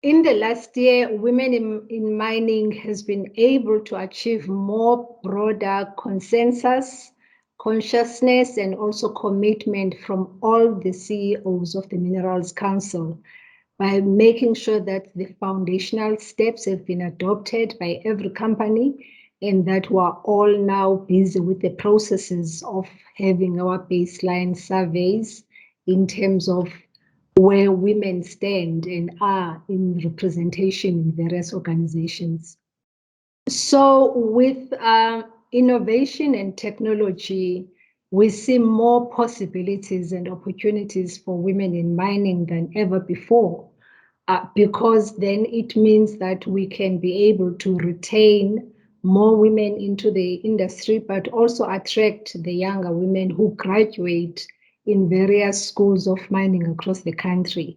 In the last year, women in mining has been able to achieve more broader consensus, consciousness, and also commitment from all the CEOs of the Minerals Council by making sure that the foundational steps have been adopted by every company and that we're all now busy with the processes of having our baseline surveys in terms of where women stand and are in representation in various organizations. So with innovation and technology, we see more possibilities and opportunities for women in mining than ever before, because then it means that we can be able to retain more women into the industry, but also attract the younger women who graduate in various schools of mining across the country.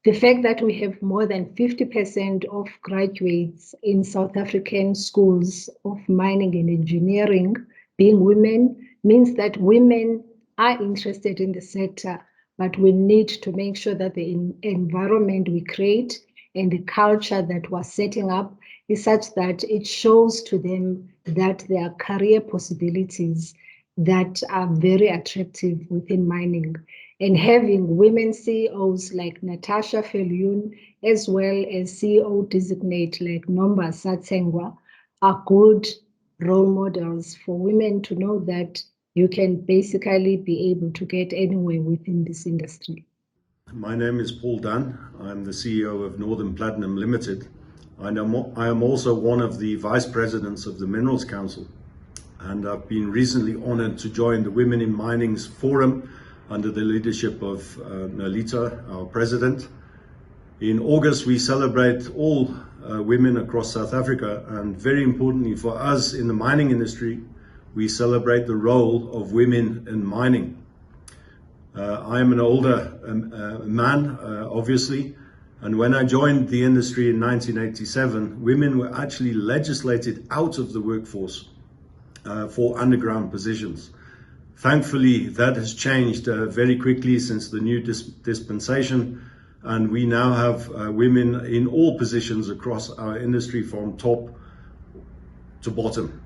The fact that we have more than 50% of graduates in South African schools of mining and engineering being women means that women are interested in the sector, but we need to make sure that the environment we create and the culture that we're setting up is such that it shows to them that there are career possibilities that are very attractive within mining. And having women CEOs like Natasha Viljoen, as well as CEO designate like Nomba Satsengwa, are good role models for women to know that you can basically be able to get anywhere within this industry. My name is Paul Dunn. I'm the CEO of Northern Platinum Limited. I am also one of the vice presidents of the Minerals Council, and I've been recently honored to join the Women in Mining's Forum under the leadership of Nolita, our president. In August, we celebrate all women across South Africa, and very importantly for us in the mining industry, we celebrate the role of women in mining. I am an older man, obviously, and when I joined the industry in 1987, women were actually legislated out of the workforce for underground positions. Thankfully, that has changed very quickly since the new dispensation, and we now have women in all positions across our industry from top to bottom.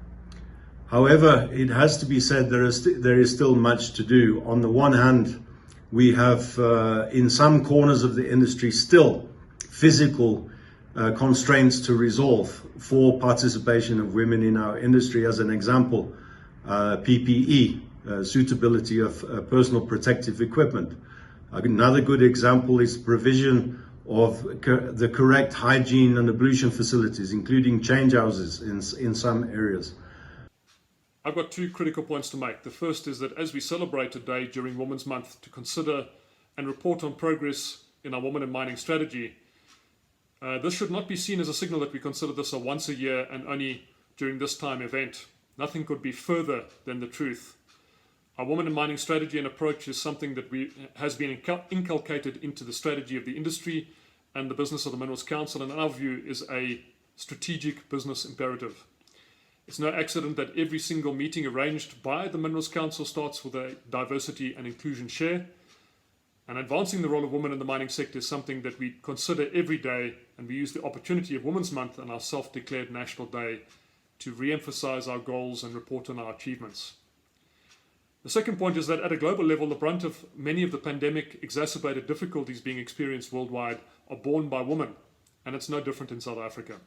However, it has to be said there is still much to do. On the one hand, we have in some corners of the industry still physical constraints to resolve for participation of women in our industry. As an example, PPE, suitability of personal protective equipment. Another good example is provision of the correct hygiene and ablution facilities, including change houses in some areas. I've got two critical points to make. The first is that as we celebrate today during Women's Month to consider and report on progress in our Women in Mining strategy, this should not be seen as a signal that we consider this a once a year and only during this time event. Nothing could be further than the truth. Our Women in Mining strategy and approach is something that has been inculcated into the strategy of the industry and the business of the Minerals Council, and in our view is a strategic business imperative. It's no accident that every single meeting arranged by the Minerals Council starts with a diversity and inclusion share. And advancing the role of women in the mining sector is something that we consider every day, and we use the opportunity of Women's Month and our self-declared National Day to re-emphasize our goals and report on our achievements. The second point is that at a global level, the brunt of many of the pandemic exacerbated difficulties being experienced worldwide are borne by women, and it's no different in South Africa.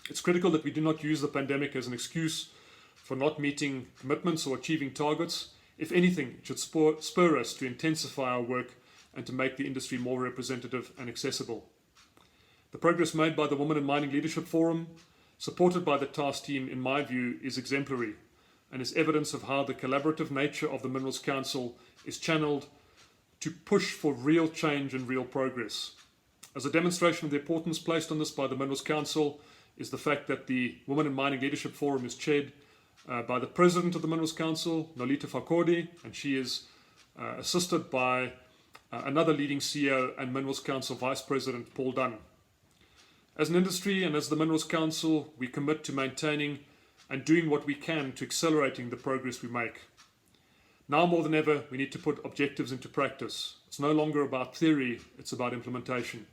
It's critical that we do not use the pandemic as an excuse for not meeting commitments or achieving targets. If anything, it should spur us to intensify our work and to make the industry more representative and accessible. The progress made by the Women in Mining Leadership Forum, supported by the task team, in my view, is exemplary and is evidence of how the collaborative nature of the Minerals Council is channeled to push for real change and real progress. As a demonstration of the importance placed on this by the Minerals Council is the fact that the Women in Mining Leadership Forum is chaired by the President of the Minerals Council, Nolita Fakodi, and she is assisted by another leading CEO and Minerals Council Vice President, Paul Dunn. As an industry and as the Minerals Council, we commit to maintaining and doing what we can to accelerating the progress we make. Now more than ever, we need to put objectives into practice. It's no longer about theory, it's about implementation.